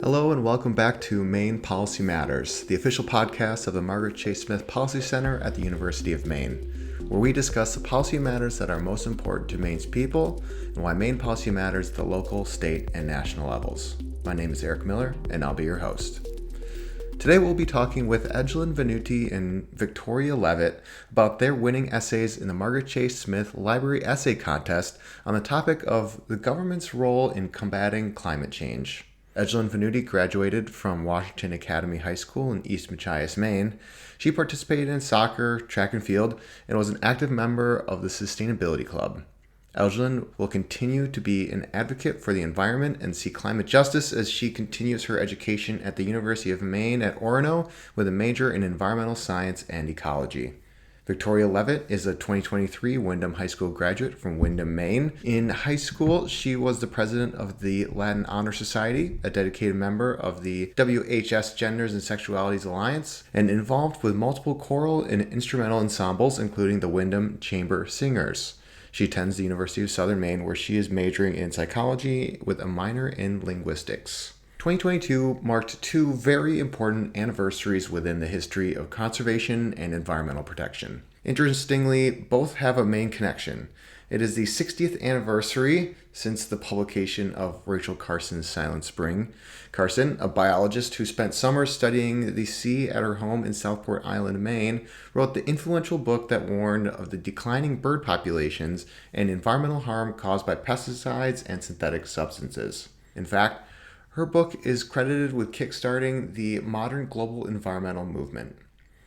Hello and welcome back to Maine Policy Matters, the official podcast of the Margaret Chase Smith Policy Center at the University of Maine, where we discuss the policy matters that are most important to Maine's people and why Maine policy matters at the local, state, and national levels. My name is Eric Miller, and I'll be your host. Today we'll be talking with Edgelynn Venuti and Victoria Leavitt about their winning essays in the Margaret Chase Smith Library Essay Contest on the topic of the government's role in combating climate change. Edgelynn Venuti graduated from Washington Academy High School in East Machias, Maine. She participated in soccer, track and field, and was an active member of the Sustainability Club. Edgelynn will continue to be an advocate for the environment and seek climate justice as she continues her education at the University of Maine at Orono with a major in environmental science and ecology. Victoria Leavitt is a 2023 Windham High School graduate from Windham, Maine. In high school, she was the president of the Latin Honor Society, a dedicated member of the WHS Genders and Sexualities Alliance, and involved with multiple choral and instrumental ensembles, including the Windham Chamber Singers. She attends the University of Southern Maine, where she is majoring in psychology with a minor in linguistics. 2022 marked two very important anniversaries within the history of conservation and environmental protection. Interestingly, both have a Maine connection. It is the 60th anniversary since the publication of Rachel Carson's Silent Spring. Carson, a biologist who spent summers studying the sea at her home in Southport Island, Maine, wrote the influential book that warned of the declining bird populations and environmental harm caused by pesticides and synthetic substances. In fact, her book is credited with kickstarting the modern global environmental movement.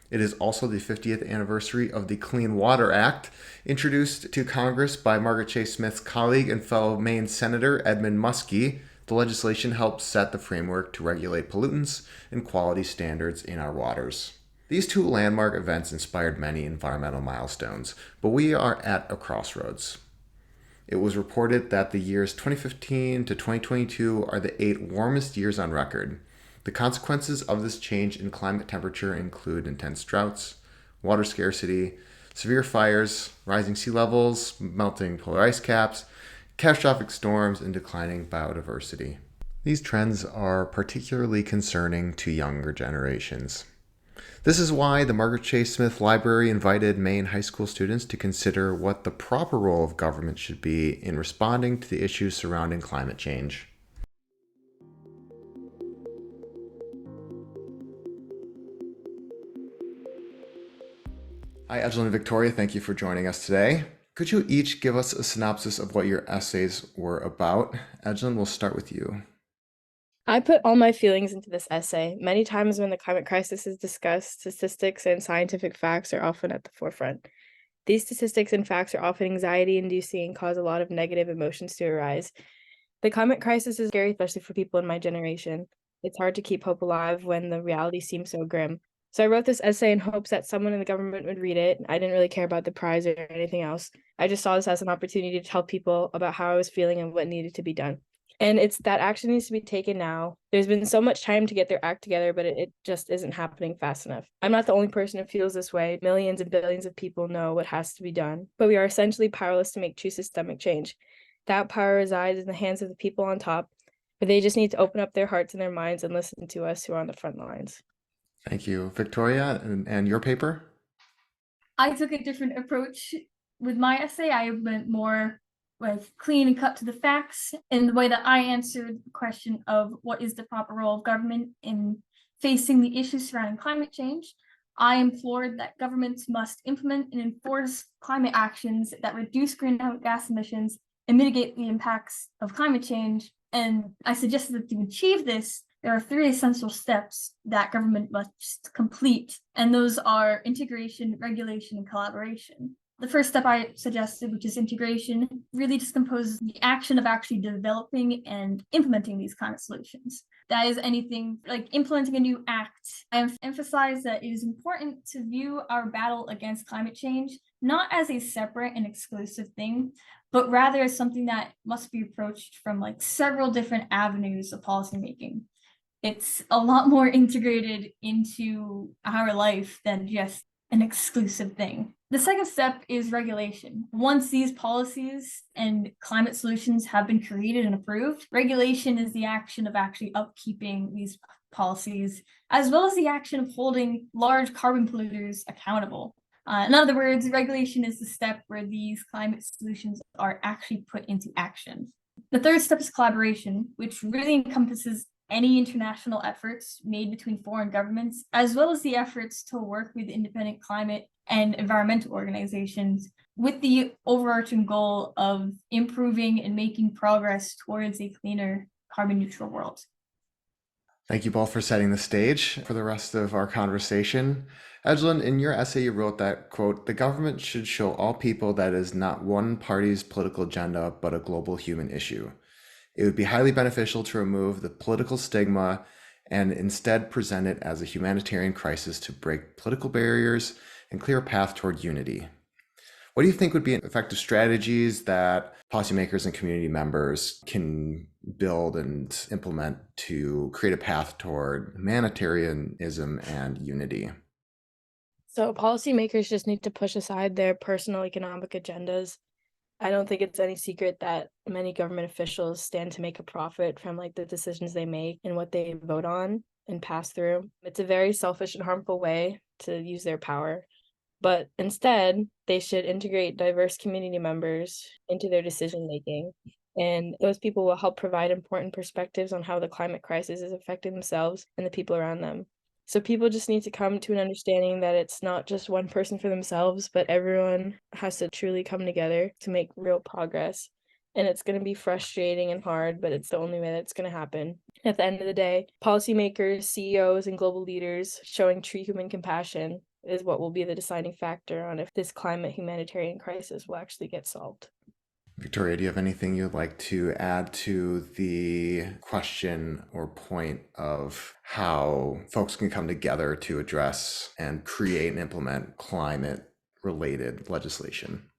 It is also the 50th anniversary of the Clean Water Act, introduced to Congress by Margaret Chase Smith's colleague and fellow Maine Senator Edmund Muskie. The legislation helped set the framework to regulate pollutants and quality standards in our waters. These two landmark events inspired many environmental milestones, but we are at a crossroads. It was reported that the years 2015 to 2022 are the 8 warmest years on record. The consequences of this change in climate temperature include intense droughts, water scarcity, severe fires, rising sea levels, melting polar ice caps, catastrophic storms, and declining biodiversity. These trends are particularly concerning to younger generations. This is why the Margaret Chase Smith Library invited Maine high school students to consider what the proper role of government should be in responding to the issues surrounding climate change. Hi, Edgelynn and Victoria. Thank you for joining us today. Could you each give us a synopsis of what your essays were about? Edgelynn, we'll start with you. I put all my feelings into this essay. Many times when the climate crisis is discussed, statistics and scientific facts are often at the forefront. These statistics and facts are often anxiety-inducing and cause a lot of negative emotions to arise. The climate crisis is scary, especially for people in my generation. It's hard to keep hope alive when the reality seems so grim. So I wrote this essay in hopes that someone in the government would read it. I didn't really care about the prize or anything else. I just saw this as an opportunity to tell people about how I was feeling and what needed to be done. And it's that action needs to be taken now. There's been so much time to get their act together, but it just isn't happening fast enough. I'm not the only person who feels this way. Millions and billions of people know what has to be done, but we are essentially powerless to make true systemic change. That power resides in the hands of the people on top, but they just need to open up their hearts and their minds and listen to us who are on the front lines. Thank you. Victoria, and your paper? I took a different approach with my essay. I went more with clean and cut to the facts in the way that I answered the question of what is the proper role of government in facing the issues surrounding climate change. I implored that governments must implement and enforce climate actions that reduce greenhouse gas emissions and mitigate the impacts of climate change. And I suggested that to achieve this, there are 3 essential steps that government must complete, and those are integration, regulation, and collaboration. The first step I suggested, which is integration, really just composes the action of actually developing and implementing these kind of solutions. That is anything like implementing a new act. I have emphasized that it is important to view our battle against climate change not as a separate and exclusive thing, but rather as something that must be approached from like several different avenues of policymaking. It's a lot more integrated into our life than just an exclusive thing. The second step is regulation. Once these policies and climate solutions have been created and approved, regulation is the action of actually upkeeping these policies, as well as the action of holding large carbon polluters accountable. In other words, regulation is the step where these climate solutions are actually put into action. The third step is collaboration, which really encompasses any international efforts made between foreign governments, as well as the efforts to work with independent climate and environmental organizations with the overarching goal of improving and making progress towards a cleaner, carbon neutral world. Thank you both for setting the stage for the rest of our conversation. Edgelynn, in your essay, you wrote that, quote, "The government should show all people that it is not one party's political agenda, but a global human issue. It would be highly beneficial to remove the political stigma and instead present it as a humanitarian crisis to break political barriers and clear a path toward unity." What do you think would be effective strategies that policymakers and community members can build and implement to create a path toward humanitarianism and unity? So policymakers just need to push aside their personal economic agendas. I don't think it's any secret that many government officials stand to make a profit from the decisions they make and what they vote on and pass through. It's a very selfish and harmful way to use their power. But instead, they should integrate diverse community members into their decision making. And those people will help provide important perspectives on how the climate crisis is affecting themselves and the people around them. So people just need to come to an understanding that it's not just one person for themselves, but everyone has to truly come together to make real progress. And it's going to be frustrating and hard, but it's the only way that's going to happen. At the end of the day, policymakers, CEOs, and global leaders showing true human compassion is what will be the deciding factor on if this climate humanitarian crisis will actually get solved. Victoria, do you have anything you'd like to add to the question or point of how folks can come together to address and create and implement climate-related legislation?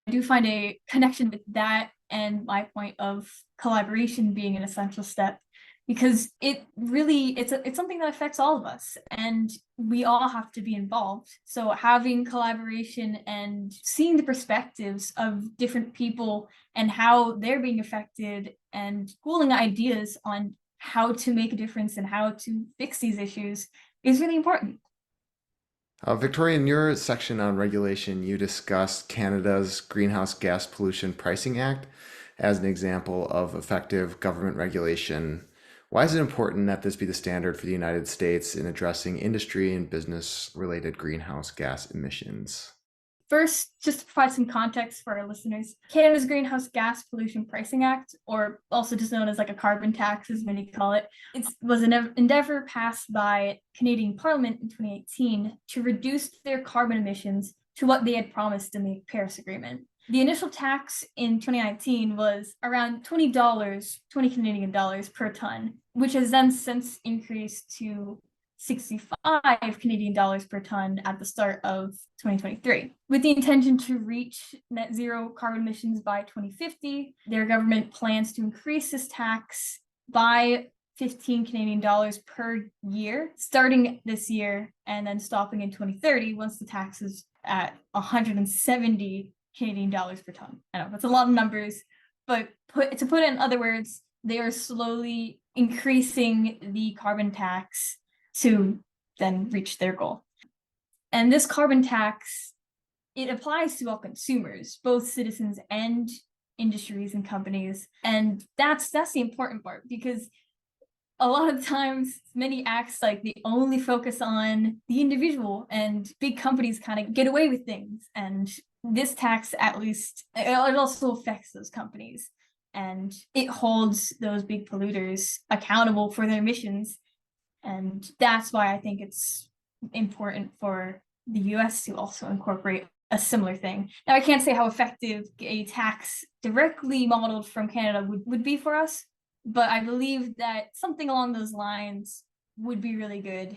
I do find a connection with that and my point of collaboration being an essential step, because it's something that affects all of us and we all have to be involved. So having collaboration and seeing the perspectives of different people and how they're being affected and pooling ideas on how to make a difference and how to fix these issues is really important. Victoria, in your section on regulation, you discussed Canada's Greenhouse Gas Pollution Pricing Act as an example of effective government regulation. Why is it important that this be the standard for the United States in addressing industry and business-related greenhouse gas emissions? First, just to provide some context for our listeners, Canada's Greenhouse Gas Pollution Pricing Act, or also just known as a carbon tax, as many call it, was an endeavor passed by Canadian Parliament in 2018 to reduce their carbon emissions to what they had promised in the Paris Agreement. The initial tax in 2019 was around $20, 20 Canadian dollars per ton, which has then since increased to 65 Canadian dollars per ton at the start of 2023. With the intention to reach net zero carbon emissions by 2050, their government plans to increase this tax by 15 Canadian dollars per year, starting this year and then stopping in 2030 once the tax is at 170 Canadian dollars per ton. I know that's a lot of numbers, but to put it in other words, they are slowly increasing the carbon tax to then reach their goal. And this carbon tax, it applies to all consumers, both citizens and industries and companies. And that's the important part, because a lot of times many acts they only focus on the individual, and big companies kind of get away with things. And this tax, at least, it also affects those companies, and it holds those big polluters accountable for their emissions. And that's why I think it's important for the US to also incorporate a similar thing. Now, I can't say how effective a tax directly modeled from Canada would be for us, but I believe that something along those lines would be really good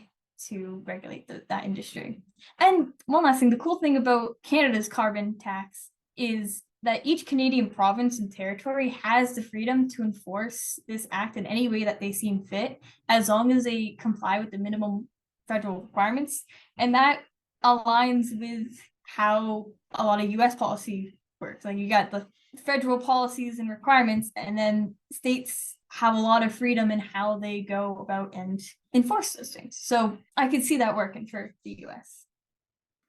to regulate that industry. And one last thing, the cool thing about Canada's carbon tax is that each Canadian province and territory has the freedom to enforce this act in any way that they seem fit, as long as they comply with the minimum federal requirements. And that aligns with how a lot of US policy works. Like you got the federal policies and requirements, and then states have a lot of freedom in how they go about and enforce those things. So I could see that working for the US.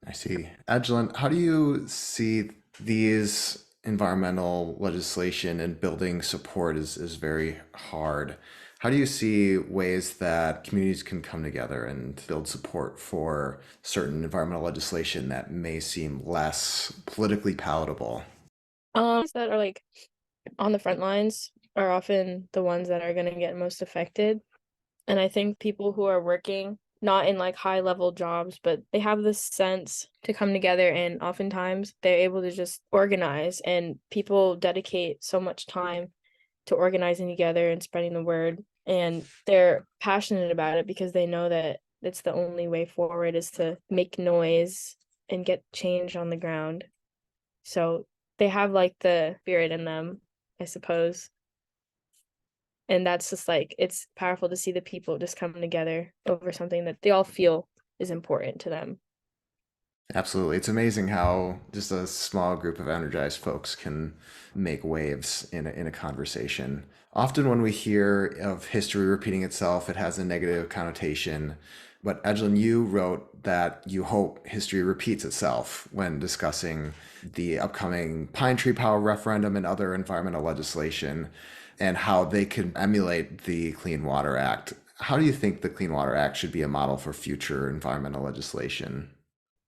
I see. Edgelynn, how do you see these environmental legislation and building support is very hard? How do you see ways that communities can come together and build support for certain environmental legislation that may seem less politically palatable? That are like on the front lines are often the ones that are going to get most affected. And I think people who are working not in like high level jobs, but they have this sense to come together, and oftentimes they're able to just organize, and people dedicate so much time to organizing together and spreading the word, and they're passionate about it because they know that it's the only way forward is to make noise and get change on the ground. So they have like the spirit in them, I suppose. And that's just like, it's powerful to see the people just come together over something that they all feel is important to them. Absolutely. It's amazing how just a small group of energized folks can make waves in a conversation. Often, when we hear of history repeating itself, it has a negative connotation. But Edgelynn, you wrote that you hope history repeats itself when discussing the upcoming Pine Tree Power referendum and other environmental legislation and how they could emulate the Clean Water Act. How do you think the Clean Water Act should be a model for future environmental legislation?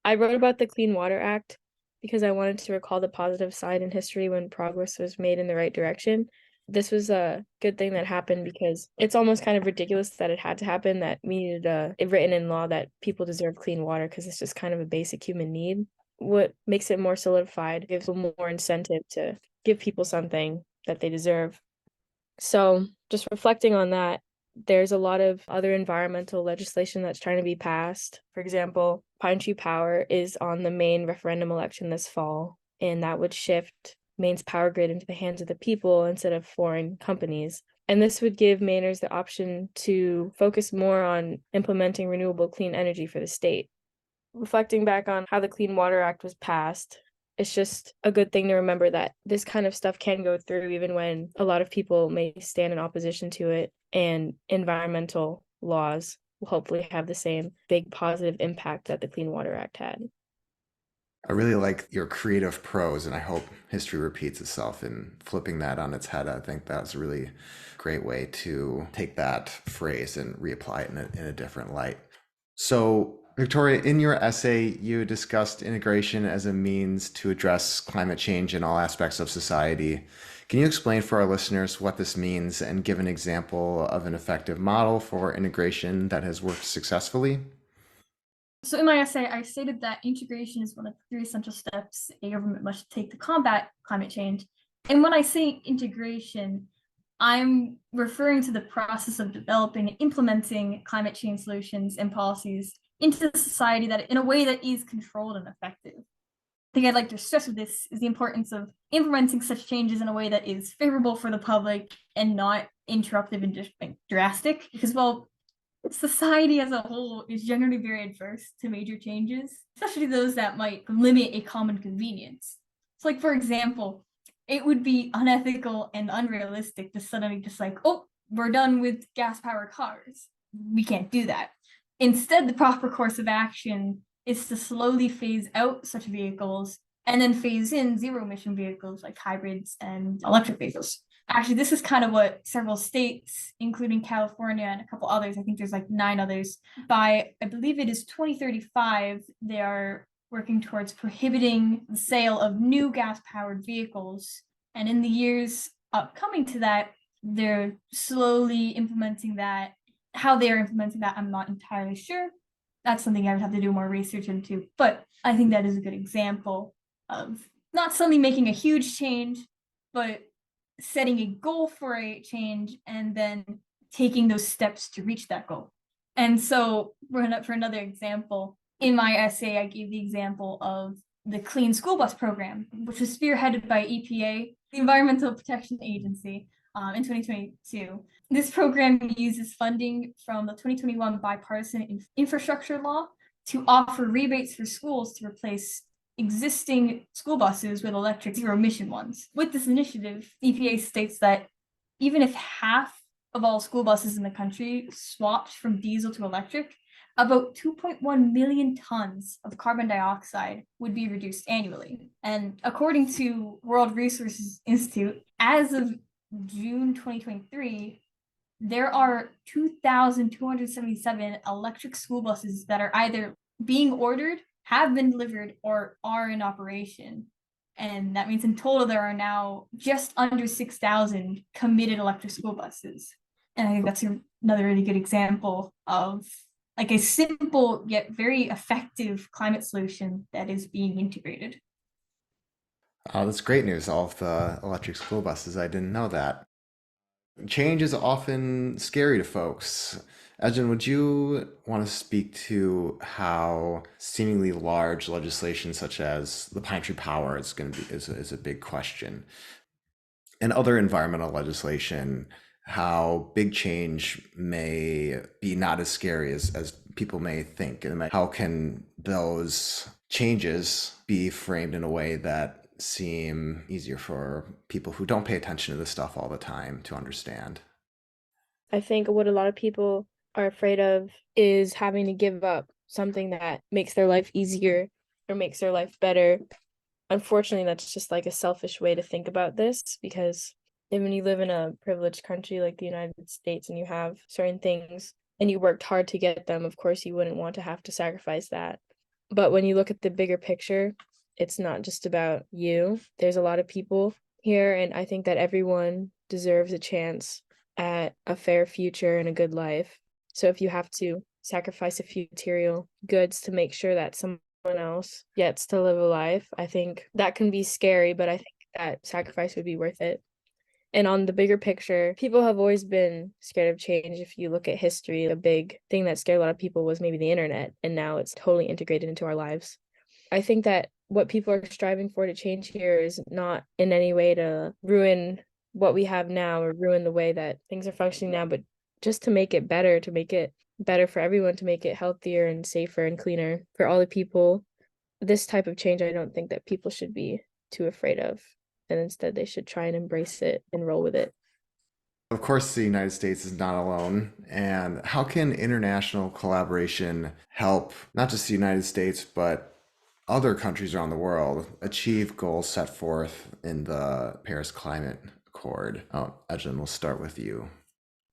I wrote about the Clean Water Act because I wanted to recall the positive side in history when progress was made in the right direction. This was a good thing that happened because it's almost kind of ridiculous that it had to happen, that we needed it written in law that people deserve clean water because it's just kind of a basic human need. What makes it more solidified gives them more incentive to give people something that they deserve. So just reflecting on that, there's a lot of other environmental legislation that's trying to be passed. For example, Pine Tree Power is on the Maine referendum election this fall, and that would shift Maine's power grid into the hands of the people instead of foreign companies. And this would give Mainers the option to focus more on implementing renewable clean energy for the state. Reflecting back on how the Clean Water Act was passed, it's just a good thing to remember that this kind of stuff can go through even when a lot of people may stand in opposition to it, and environmental laws will hopefully have the same big positive impact that the Clean Water Act had. I really like your creative prose, and I hope history repeats itself. And flipping that on its head, I think that's a really great way to take that phrase and reapply it in a different light. So, Victoria, in your essay, you discussed integration as a means to address climate change in all aspects of society. Can you explain for our listeners what this means and give an example of an effective model for integration that has worked successfully? So in my essay, I stated that integration is one of the 3 essential steps a government must take to combat climate change. And when I say integration, I'm referring to the process of developing and implementing climate change solutions and policies into society that in a way that is controlled and effective. I think I'd like to stress with this is the importance of implementing such changes in a way that is favorable for the public and not interruptive and just drastic. Because, well, society as a whole is generally very adverse to major changes, especially those that might limit a common convenience. So, like, for example, it would be unethical and unrealistic to suddenly just like, oh, we're done with gas-powered cars. We can't do that. Instead, the proper course of action is to slowly phase out such vehicles and then phase in zero-emission vehicles like hybrids and electric vehicles. Actually, this is kind of what several states, including California and a couple others, I think there's like 9 others, by, I believe it is 2035, they are working towards prohibiting the sale of new gas-powered vehicles. And in the years upcoming to that, they're slowly implementing that. How they're implementing that, I'm not entirely sure. That's something I would have to do more research into. But I think that is a good example of not suddenly making a huge change, but setting a goal for a change and then taking those steps to reach that goal. And so for another example, in my essay, I gave the example of the Clean School Bus Program, which was spearheaded by EPA, the Environmental Protection Agency, in 2022. This program uses funding from the 2021 bipartisan infrastructure law to offer rebates for schools to replace existing school buses with electric zero emission ones. With this initiative, EPA states that even if half of all school buses in the country swapped from diesel to electric, about 2.1 million tons of carbon dioxide would be reduced annually. And according to World Resources Institute, as of June 2023, there are 2,277 electric school buses that are either being ordered, have been delivered, or are in operation. And that means in total, there are now just under 6,000 committed electric school buses. And I think that's another really good example of like a simple yet very effective climate solution that is being integrated. Oh, that's great news, all of the electric school buses. I didn't know that. Change is often scary to folks. Edgelynn, would you want to speak to how seemingly large legislation such as the Pine Tree Power is a big question, and other environmental legislation, how big change may be not as scary as people may think, and how can those changes be framed in a way that seem easier for people who don't pay attention to this stuff all the time to understand? I think what a lot of people are afraid of is having to give up something that makes their life easier or makes their life better. Unfortunately, that's just like a selfish way to think about this, because when you live in a privileged country like the United States and you have certain things and you worked hard to get them, of course you wouldn't want to have to sacrifice that. But when you look at the bigger picture, it's not just about you. There's a lot of people here, and I think that everyone deserves a chance at a fair future and a good life. So if you have to sacrifice a few material goods to make sure that someone else gets to live a life, I think that can be scary, but I think that sacrifice would be worth it. And on the bigger picture, people have always been scared of change. If you look at history, a big thing that scared a lot of people was maybe the internet, and now it's totally integrated into our lives. I think that what people are striving for to change here is not in any way to ruin what we have now or ruin the way that things are functioning now, but just to make it better for everyone, to make it healthier and safer and cleaner for all the people. This type of change, I don't think that people should be too afraid of, and instead they should try and embrace it and roll with it. Of course, the United States is not alone. And how can international collaboration help not just the United States, but other countries around the world achieve goals set forth in the Paris Climate Accord? Edgelynn, we'll start with you.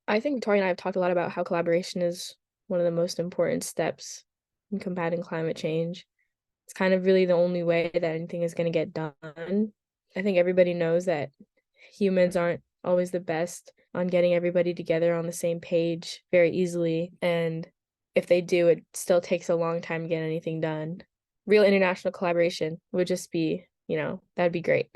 I think Tori and I have talked a lot about how collaboration is one of the most important steps in combating climate change. It's kind of really the only way that anything is going to get done. I think everybody knows that humans aren't always the best on getting everybody together on the same page very easily. And if they do, it still takes a long time to get anything done. Real international collaboration would just be, that'd be great.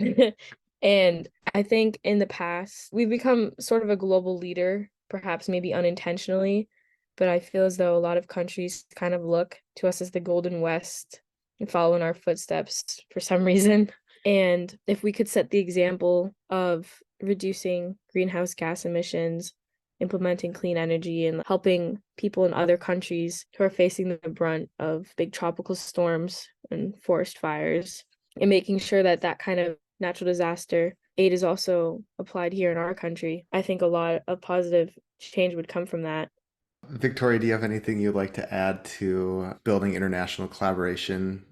And I think in the past, we've become sort of a global leader, perhaps maybe unintentionally, but I feel as though a lot of countries kind of look to us as the Golden West and follow in our footsteps for some reason. And if we could set the example of reducing greenhouse gas emissions, implementing clean energy, and helping people in other countries who are facing the brunt of big tropical storms and forest fires, and making sure that that kind of natural disaster aid is also applied here in our country, I think a lot of positive change would come from that. Victoria, do you have anything you'd like to add to building international collaboration?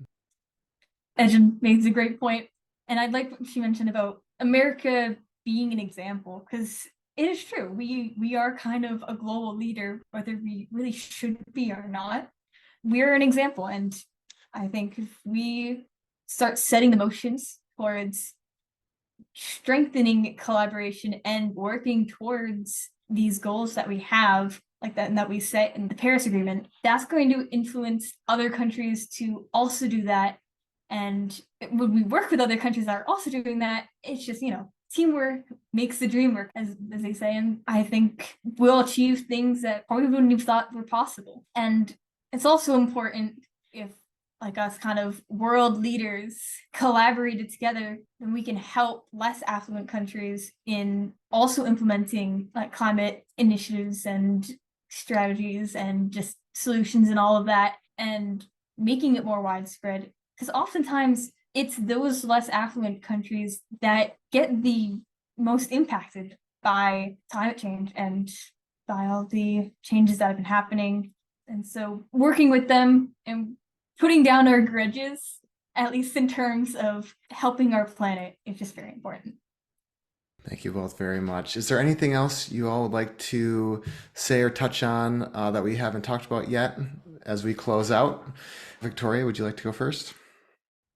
Edgelynn makes a great point. And I'd like what she mentioned about America being an example, because it is true. We are kind of a global leader, whether we really should be or not. We're an example. And I think if we start setting the motions towards strengthening collaboration and working towards these goals that we have, like that, and that we set in the Paris Agreement, that's going to influence other countries to also do that. And when we work with other countries that are also doing that, it's just, teamwork makes the dream work, as they say. And I think we'll achieve things that probably wouldn't have thought were possible. And it's also important if, like us kind of world leaders, collaborated together, then we can help less affluent countries in also implementing like climate initiatives and strategies and just solutions and all of that, and making it more widespread. because oftentimes it's those less affluent countries that get the most impacted by climate change and by all the changes that have been happening. And so working with them and putting down our grudges, at least in terms of helping our planet, is just very important. Thank you both very much. Is there anything else you all would like to say or touch on that we haven't talked about yet as we close out? Victoria, would you like to go first?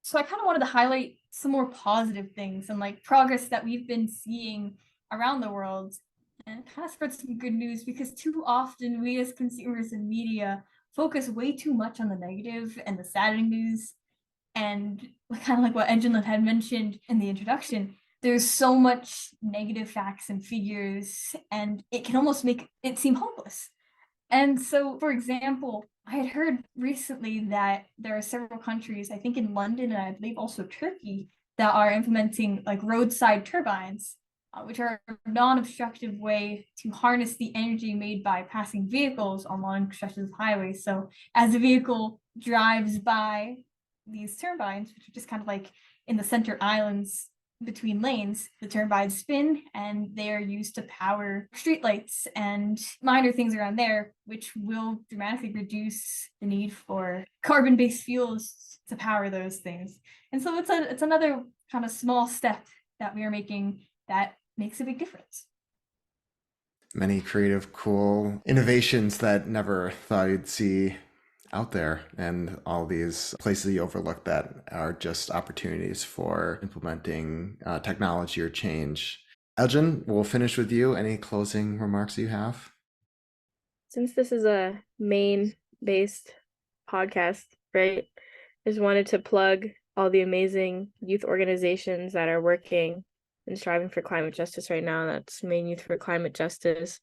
So I kind of wanted to highlight some more positive things and like progress that we've been seeing around the world, and kind of spread some good news, because too often we as consumers and media focus way too much on the negative and the saddening news. And kind of like what Edgelynn had mentioned in the introduction, there's so much negative facts and figures, and it can almost make it seem hopeless. And so, for example, I had heard recently that there are several countries, I think in London and I believe also Turkey, that are implementing like roadside turbines, which are a non-obstructive way to harness the energy made by passing vehicles on long stretches of highways. So as a vehicle drives by these turbines, which are just kind of like in the center islands between lanes, the turbines spin and they are used to power streetlights and minor things around there, which will dramatically reduce the need for carbon-based fuels to power those things. And so it's another kind of small step that we are making that makes a big difference. Many creative, cool innovations that never thought you'd see out there, and all these places you overlook that are just opportunities for implementing technology or change. Edgelynn, we'll finish with you. Any closing remarks you have? Since this is a Maine-based podcast, right, I just wanted to plug all the amazing youth organizations that are working and striving for climate justice right now. That's Maine Youth for Climate Justice,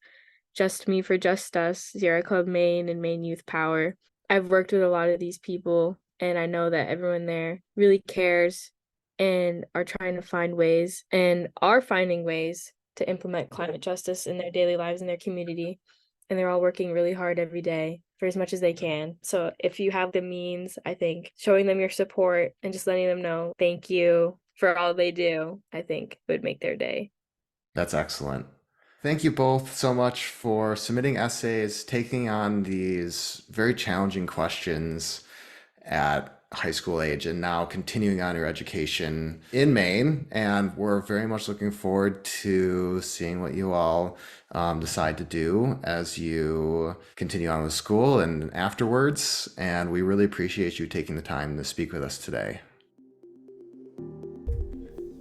Just Me for Just Us, Sierra Club Maine, and Maine Youth Power. I've worked with a lot of these people, and I know that everyone there really cares and are trying to find ways and are finding ways to implement climate justice in their daily lives in their community. And they're all working really hard every day for as much as they can. So if you have the means, I think showing them your support and just letting them know thank you for all they do, I think would make their day. That's excellent. Thank you both so much for submitting essays, taking on these very challenging questions at high school age, and now continuing on your education in Maine. And we're very much looking forward to seeing what you all decide to do as you continue on with school and afterwards. And we really appreciate you taking the time to speak with us today.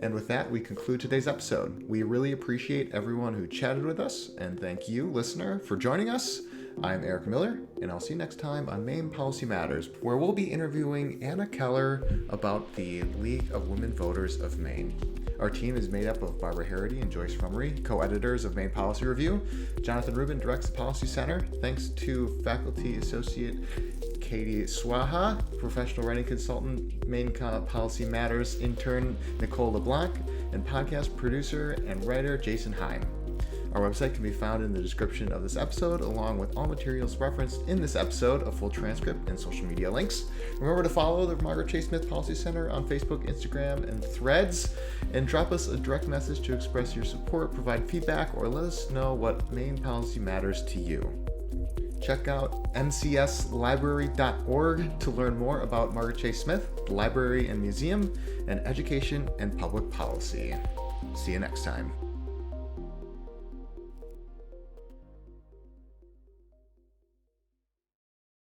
And with that, we conclude today's episode. We really appreciate everyone who chatted with us, and thank you, listener, for joining us. I'm Eric Miller, and I'll see you next time on Maine Policy Matters, where we'll be interviewing Anna Keller about the League of Women Voters of Maine. Our team is made up of Barbara Harity and Joyce Frummery, co-editors of Maine Policy Review. Jonathan Rubin directs the Policy Center. Thanks to Faculty Associate Katie Swaha, professional writing consultant, Maine Policy Matters intern Nicole LeBlanc, and podcast producer and writer Jason Heim. Our website can be found in the description of this episode, along with all materials referenced in this episode, a full transcript, and social media links. Remember to follow the Margaret Chase Smith Policy Center on Facebook, Instagram, and Threads, and drop us a direct message to express your support, provide feedback, or let us know what Maine policy matters to you. Check out mcslibrary.org to learn more about Margaret Chase Smith, the library and museum, and education and public policy. See you next time.